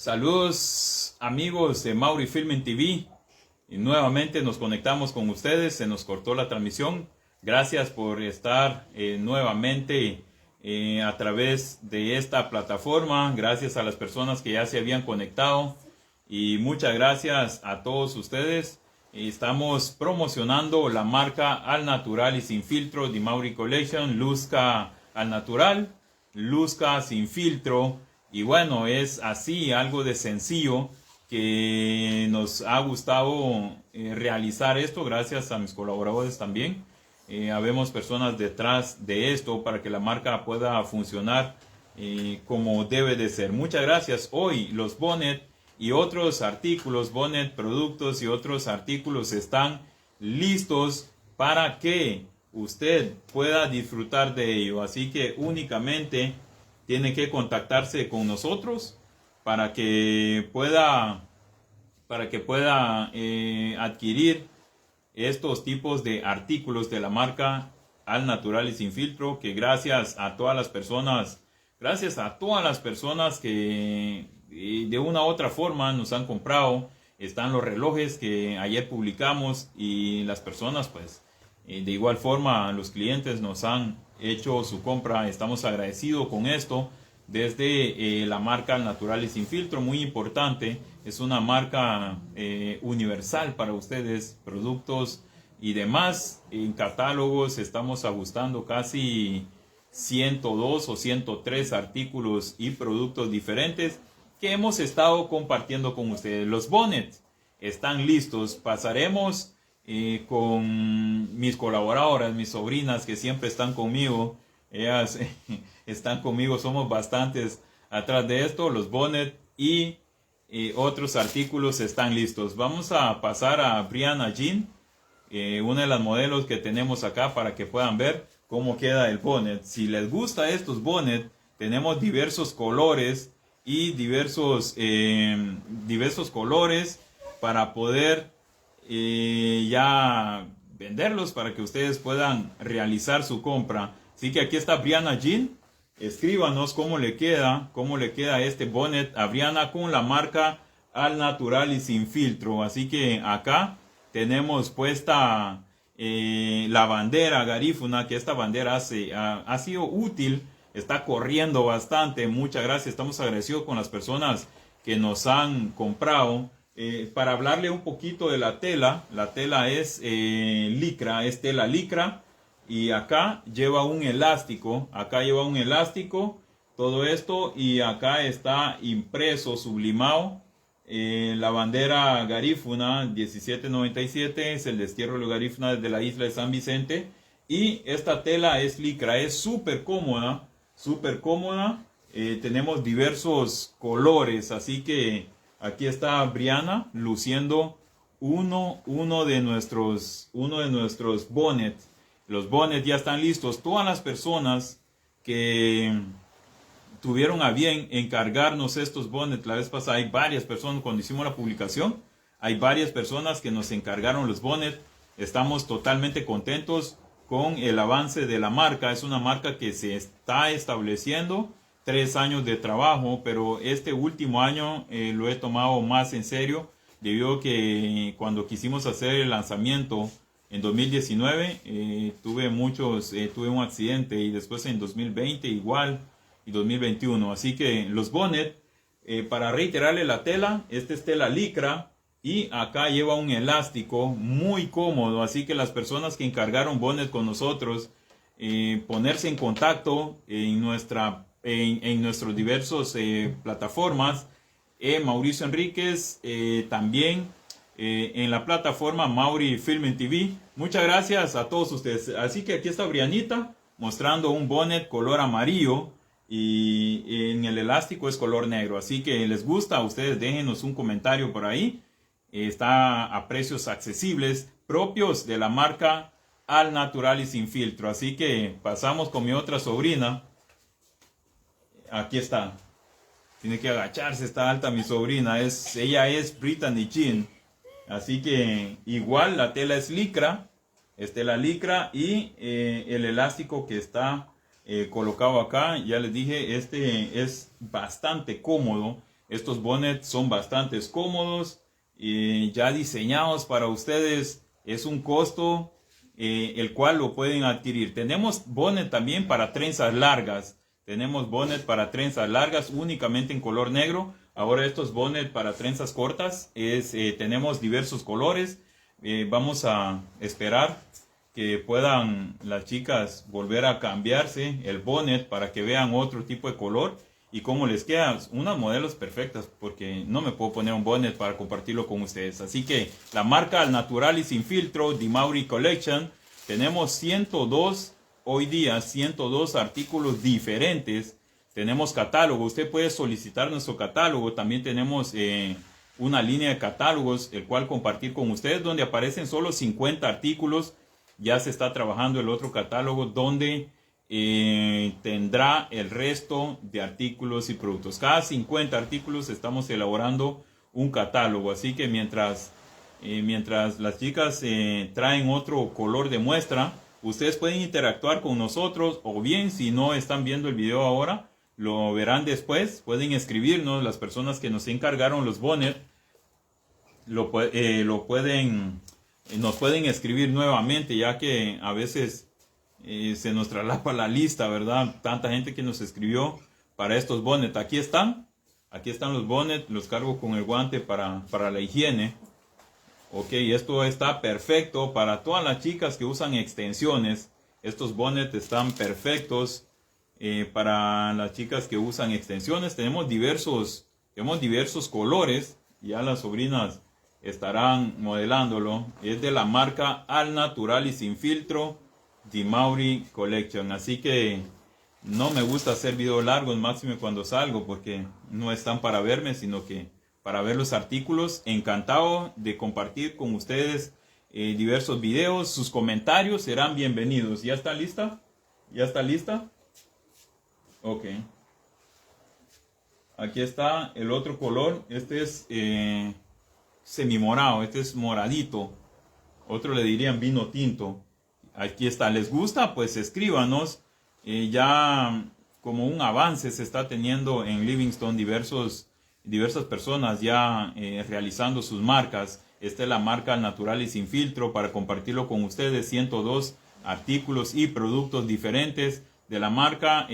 Saludos amigos de Mauri Filming TV, y nuevamente nos conectamos con ustedes. Se nos cortó la transmisión. Gracias por estar nuevamente a través de esta plataforma. Gracias a las personas que ya se habían conectado y muchas gracias a todos ustedes. Estamos promocionando la marca Al Natural y Sin Filtro de Mauri Collection. Luzca al natural, luzca sin filtro. Y bueno, es así, algo de sencillo, que nos ha gustado realizar esto gracias a mis colaboradores también. Habemos personas detrás de esto para que la marca pueda funcionar como debe de ser. Muchas gracias. Hoy los bonnet y otros artículos, bonnet, productos y otros artículos están listos para que usted pueda disfrutar de ello. Así que únicamente tiene que contactarse con nosotros para que pueda adquirir estos tipos de artículos de la marca Al Natural y Sin Filtro, que gracias a todas las personas que de una u otra forma nos han comprado. Están los relojes que ayer publicamos y las personas pues de igual forma los clientes nos han hecho su compra. Estamos agradecidos con esto desde la marca Al Natural y Sin Filtro, muy importante. Es una marca universal para ustedes, productos y demás. En catálogos estamos ajustando casi 102 o 103 artículos y productos diferentes que hemos estado compartiendo con ustedes. Los bonnets están listos. Pasaremos con mis colaboradoras, mis sobrinas que siempre están conmigo. Ellas están conmigo, somos bastantes atrás de esto. Los bonnets y otros artículos están listos. Vamos a pasar a Brianna Jean, una de las modelos que tenemos acá, para que puedan ver cómo queda el bonnet. Si les gusta estos bonnets, tenemos diversos colores y diversos colores para poder ya venderlos, para que ustedes puedan realizar su compra. Así que aquí está Brianna Jean. Escríbanos cómo le queda este bonnet a Brianna con la marca Al Natural y Sin Filtro. Así que acá tenemos puesta la bandera garífuna, que esta bandera ha sido útil, está corriendo bastante. Muchas gracias, estamos agradecidos con las personas que nos han comprado. Para hablarle un poquito de la tela es licra, es tela licra. Y acá lleva un elástico, todo esto, y acá está impreso, sublimado, la bandera garífuna 1797, es el destierro de garífuna desde la isla de San Vicente. Y esta tela es licra, es súper cómoda, tenemos diversos colores. Así que aquí está Brianna luciendo uno de nuestros bonnets. Los bonnets ya están listos. Todas las personas que tuvieron a bien encargarnos estos bonnets la vez pasada, hay varias personas cuando hicimos la publicación, hay varias personas que nos encargaron los bonnets. Estamos totalmente contentos con el avance de la marca. Es una marca que se está estableciendo, 3 años de trabajo, pero este último año lo he tomado más en serio, debido a que cuando quisimos hacer el lanzamiento en 2019 tuve un accidente, y después en 2020 igual, y 2021. Así que los bonnets, para reiterarle la tela, esta es tela licra y acá lleva un elástico muy cómodo. Así que las personas que encargaron bonnets con nosotros, ponerse en contacto en nuestros diversos plataformas, Mauricio Enríquez, también en la plataforma Mauri Filming TV. Muchas gracias a todos ustedes. Así que aquí está Brianita mostrando un bonnet color amarillo, y en el elástico es color negro. Así que les gusta a ustedes, déjenos un comentario por ahí. Está a precios accesibles, propios de la marca Al Natural y Sin Filtro. Así que pasamos con mi otra sobrina. Aquí está. Tiene que agacharse, está alta mi sobrina. Ella es Brittany Jean. Así que igual la tela es licra, y el elástico que está colocado acá, ya les dije, este es bastante cómodo. Estos bonnets son bastante cómodos y ya diseñados para ustedes. Es un costo el cual lo pueden adquirir. Tenemos bonnet también para trenzas largas. Tenemos bonnet para trenzas largas únicamente en color negro. Ahora estos bonnet para trenzas cortas tenemos diversos colores. Vamos a esperar que puedan las chicas volver a cambiarse el bonnet para que vean otro tipo de color y cómo les queda. Unas modelos perfectas, porque no me puedo poner un bonnet para compartirlo con ustedes. Así que la marca Al Natural y Sin Filtro, The Maori Collection, tenemos 102 hoy día, 102 artículos diferentes. Tenemos catálogo, usted puede solicitar nuestro catálogo. También tenemos una línea de catálogos, el cual compartir con ustedes, donde aparecen solo 50 artículos. Ya se está trabajando el otro catálogo donde tendrá el resto de artículos y productos. Cada 50 artículos estamos elaborando un catálogo. Así que mientras las chicas traen otro color de muestra, ustedes pueden interactuar con nosotros, o bien si no están viendo el video ahora, lo verán después. Pueden escribirnos, las personas que nos encargaron los bonnets, nos pueden escribir nuevamente, ya que a veces se nos traslapa la lista, ¿verdad? Tanta gente que nos escribió para estos bonnets. Aquí están los bonnets, los cargo con el guante para la higiene. Ok, esto está perfecto para todas las chicas que usan extensiones. Estos bonnets están perfectos para las chicas que usan extensiones. Tenemos diversos colores. Ya las sobrinas estarán modelándolo. Es de la marca Al Natural y Sin Filtro, The Maori Collection. Así que no me gusta hacer videos largos, máximo cuando salgo, porque no están para verme, sino que para ver los artículos. Encantado de compartir con ustedes diversos videos. Sus comentarios serán bienvenidos. ¿Ya está lista? ¿Ya está lista? Ok. Aquí está el otro color. Este es semimorado. Este es moradito. Otro le dirían vino tinto. Aquí está. ¿Les gusta? Pues escríbanos. Ya como un avance se está teniendo en Livingston diversas personas ya realizando sus marcas. Esta es la marca Al Natural y Sin Filtro para compartirlo con ustedes. 102 artículos y productos diferentes de la marca.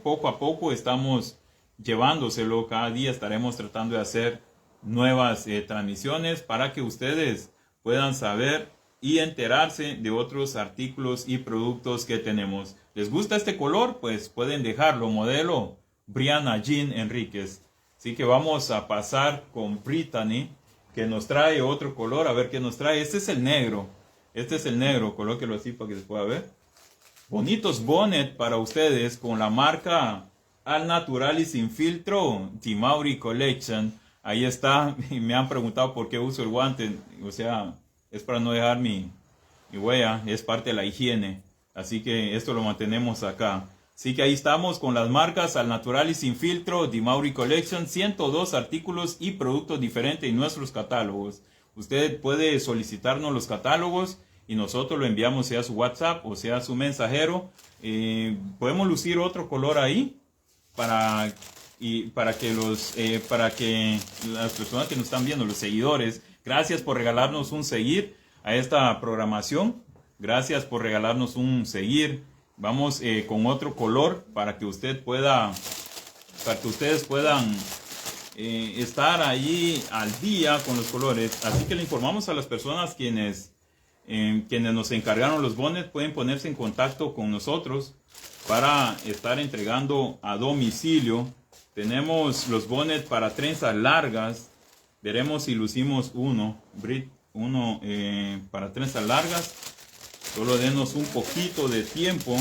Poco a poco estamos llevándoselo. Cada día estaremos tratando de hacer nuevas transmisiones para que ustedes puedan saber y enterarse de otros artículos y productos que tenemos. ¿Les gusta este color? Pues pueden dejarlo. Modelo Brianna Jean Enríquez. Así que vamos a pasar con Brittany, que nos trae otro color. A ver qué nos trae. Este es el negro. Este es el negro. Colóquelo así para que se pueda ver. Bonitos bonnet para ustedes con la marca Al Natural y Sin Filtro, The Maori Collection. Ahí está. Me han preguntado por qué uso el guante. O sea, es para no dejar mi huella. Es parte de la higiene. Así que esto lo mantenemos acá. Así que ahí estamos con las marcas Al Natural y Sin Filtro, The Maori Collection. 102 artículos y productos diferentes en nuestros catálogos. Usted puede solicitarnos los catálogos y nosotros lo enviamos, sea su WhatsApp o sea su mensajero. Podemos lucir otro color ahí para que las personas que nos están viendo, los seguidores, gracias por regalarnos un seguir a esta programación. Gracias por regalarnos un seguir. Vamos con otro color para que ustedes puedan estar allí al día con los colores. Así que le informamos a las personas quienes nos encargaron los bonnets. Pueden ponerse en contacto con nosotros para estar entregando a domicilio. Tenemos los bonnets para trenzas largas. Veremos si lucimos uno para trenzas largas. Solo denos un poquito de tiempo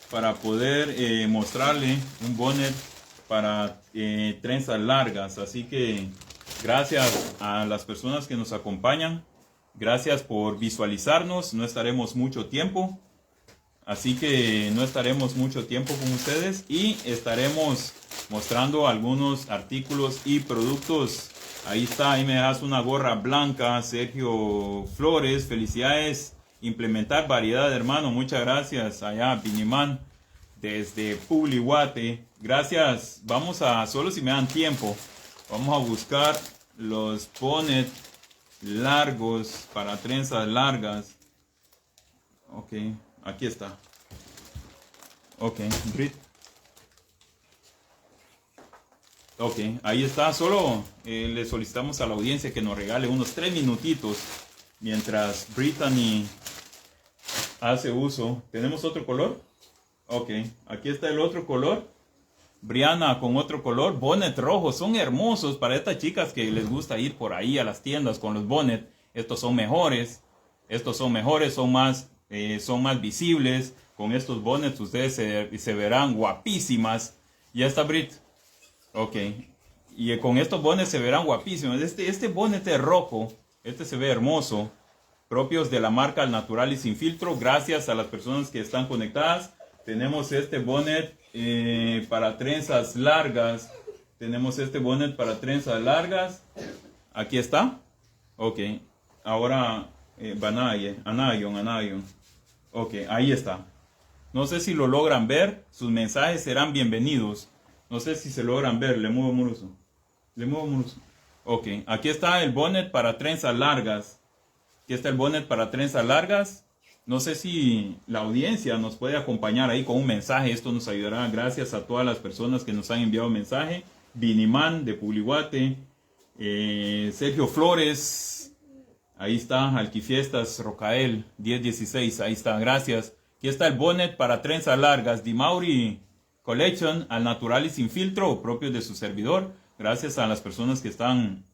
para poder mostrarle un bonnet para trenzas largas. Así que gracias a las personas que nos acompañan. Gracias por visualizarnos. No estaremos mucho tiempo. Así que no estaremos mucho tiempo con ustedes. Y estaremos mostrando algunos artículos y productos. Ahí está, ahí me das una gorra blanca, Sergio Flores, felicidades, implementar variedad, hermano, muchas gracias, allá Pinimán, desde Publiguate, Gracias. Vamos a, solo si me dan tiempo, vamos a buscar los bonnet largos para trenzas largas. Ok, aquí está. Ok, Brit. Ok, ahí está. Solo le solicitamos a la audiencia que nos regale unos 3 minutitos mientras Brittany hace uso. ¿Tenemos otro color? Ok, aquí está el otro color. Brianna con otro color. Bonnet rojo. Son hermosos para estas chicas que les gusta ir por ahí a las tiendas con los bonnet. Estos son mejores. Estos son mejores, son más visibles. Con estos bonnets ustedes se verán guapísimas. Ya está, Brit. Ok. Y con estos bonnets se verán guapísimos. Este bonnet es rojo. Este se ve hermoso. Propios de la marca Al Natural y Sin Filtro. Gracias a las personas que están conectadas. Tenemos este bonnet para trenzas largas. Tenemos este bonnet para trenzas largas. Aquí está. Ok. Ahora Anayon. Ok, ahí está. No sé si lo logran ver. Sus mensajes serán bienvenidos. No sé si se logran ver. Le muevo Muruso. Ok, aquí está el bonnet para trenzas largas. Aquí está el bonnet para trenzas largas. No sé si la audiencia nos puede acompañar ahí con un mensaje. Esto nos ayudará. Gracias a todas las personas que nos han enviado mensaje. Viniman de Pulihuate. Sergio Flores. Ahí está. Alquifiestas Rocael 1016. Ahí está. Gracias. Aquí está el bonnet para trenzas largas. Dimauri Collection, Al Natural y Sin Filtro, propios de su servidor. Gracias a las personas que están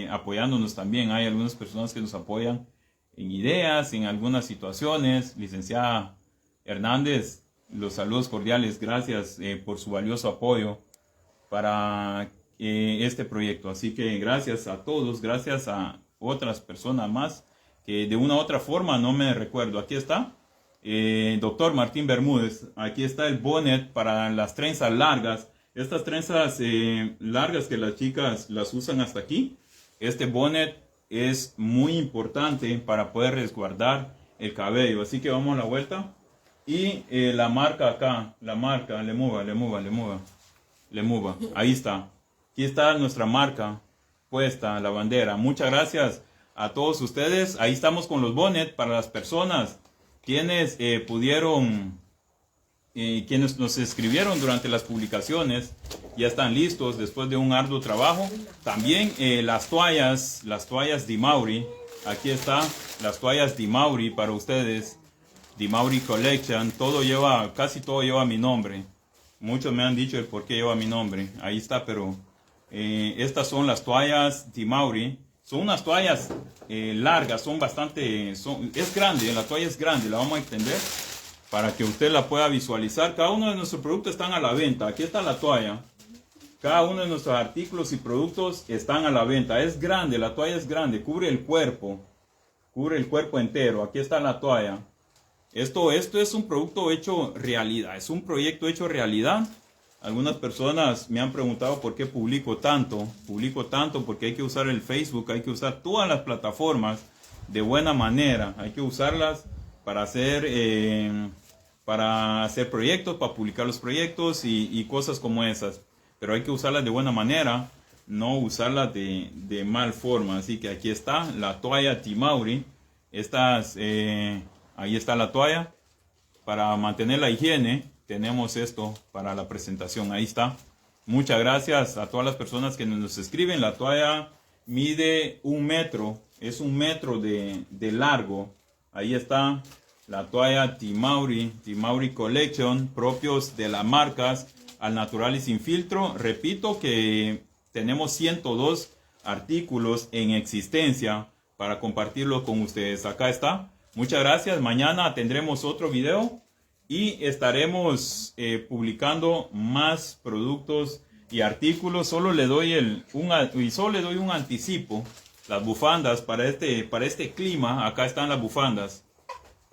apoyándonos también. Hay algunas personas que nos apoyan en ideas, en algunas situaciones. Licenciada Hernández, los saludos cordiales. Gracias por su valioso apoyo para este proyecto. Así que gracias a todos. Gracias a otras personas más que de una u otra forma no me recuerdo. Aquí está. Doctor Martín Bermúdez. Aquí está el bonnet para las trenzas largas. Estas trenzas largas que las chicas las usan hasta aquí. Este bonnet es muy importante para poder resguardar el cabello. Así que vamos a la vuelta. Y la marca acá, la marca, le mueva. Ahí está. Aquí está nuestra marca puesta, la bandera. Muchas gracias a todos ustedes. Ahí estamos con los bonnets para las personas quienes quienes nos escribieron durante las publicaciones. Ya están listos después de un arduo trabajo. También las toallas Dimauri. Aquí está, las toallas Dimauri para ustedes. Dimauri Collection. Casi todo lleva mi nombre. Muchos me han dicho el por qué lleva mi nombre. Ahí está, pero estas son las toallas Dimauri. Son unas toallas largas, es grande, la toalla es grande, la vamos a extender para que usted la pueda visualizar. Cada uno de nuestros productos están a la venta. Aquí está la toalla. Cada uno de nuestros artículos y productos están a la venta. Es grande, la toalla es grande, cubre el cuerpo entero. Aquí está la toalla. Esto es un producto hecho realidad, es un proyecto hecho realidad. Algunas personas me han preguntado por qué publico tanto. Publico tanto porque hay que usar el Facebook, hay que usar todas las plataformas de buena manera. Hay que usarlas para hacer proyectos, para publicar los proyectos y cosas como esas. Pero hay que usarlas de buena manera, no usarlas de mal forma. Así que aquí está la toalla Dimauri. Ahí está la toalla. Para mantener la higiene, tenemos esto para la presentación. Ahí está. Muchas gracias a todas las personas que nos escriben. La toalla mide 1 metro. Es 1 metro de largo. Ahí está la toalla Dimauri Collection, propios de las marcas Al Natural y Sin Filtro. Repito que tenemos 102 artículos en existencia para compartirlo con ustedes. Acá está. Muchas gracias. Mañana tendremos otro video y estaremos publicando más productos y artículos. Solo le doy un anticipo. Las bufandas para este clima. Acá están las bufandas.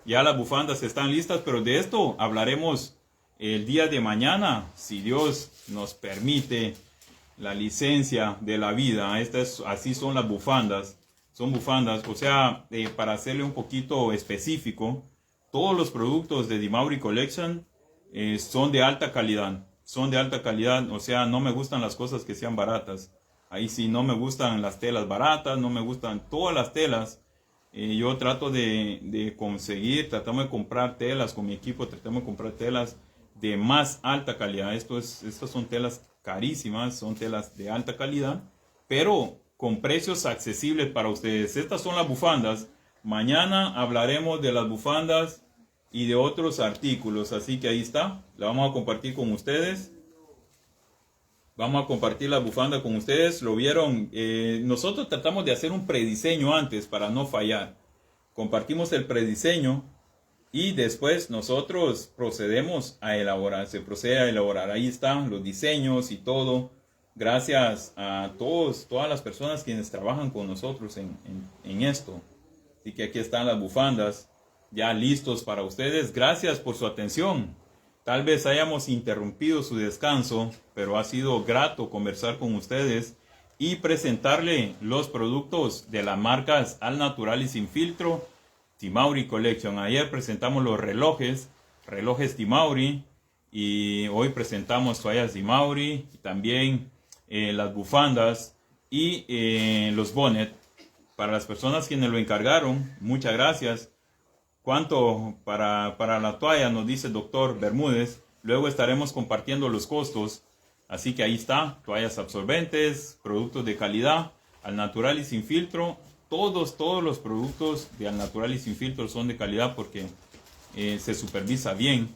Ya las bufandas están listas, pero de esto hablaremos el día de mañana, si Dios nos permite la licencia de la vida. Así son las bufandas. Son bufandas, o sea, para hacerle un poquito específico, todos los productos de Dimauri Collection son de alta calidad. son de alta calidad. O sea, no me gustan las cosas que sean baratas. Ahí sí, no me gustan las telas baratas, no me gustan todas las telas. Yo trato de conseguir, tratamos de comprar telas con mi equipo, tratamos de comprar telas de más alta calidad. Estas son telas carísimas, son telas de alta calidad, pero con precios accesibles para ustedes. Estas son las bufandas. Mañana hablaremos de las bufandas y de otros artículos, así que ahí está, la vamos a compartir con ustedes. Vamos a compartir la bufanda con ustedes. Lo vieron, nosotros tratamos de hacer un prediseño antes para no fallar. Compartimos el prediseño y después nosotros procedemos a elaborar. Se procede a elaborar. Ahí están los diseños y todo. Gracias a todas las personas quienes trabajan con nosotros en esto. Así que aquí están las bufandas ya listos para ustedes. Gracias por su atención. Tal vez hayamos interrumpido su descanso, pero ha sido grato conversar con ustedes y presentarle los productos de las marcas Al Natural y Sin Filtro, Timauri Collection. Ayer presentamos los relojes Timauri, y hoy presentamos toallas Timauri, y también las bufandas y los bonnet. Para las personas quienes lo encargaron, muchas gracias. ¿Cuánto para la toalla? Nos dice el doctor Bermúdez. Luego estaremos compartiendo los costos. Así que ahí está, toallas absorbentes, productos de calidad, Al Natural y Sin Filtro. Todos los productos de Al Natural y Sin Filtro son de calidad porque se supervisa bien.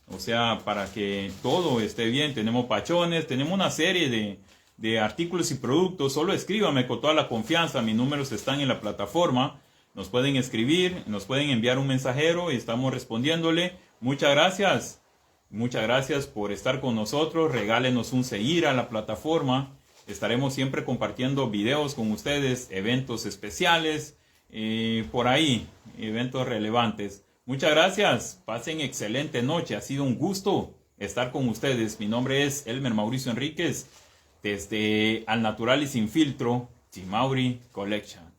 O sea, para que todo esté bien. Tenemos pachones, tenemos una serie de artículos y productos. Solo escríbame con toda la confianza. Mis números están en la plataforma. Nos pueden escribir, nos pueden enviar un mensajero y estamos respondiéndole. Muchas gracias. Muchas gracias por estar con nosotros. Regálenos un seguir a la plataforma. Estaremos siempre compartiendo videos con ustedes, eventos especiales, por ahí, eventos relevantes. Muchas gracias. Pasen excelente noche. Ha sido un gusto estar con ustedes. Mi nombre es Elmer Mauricio Enríquez, desde Al Natural y Sin Filtro, Timauri Collection.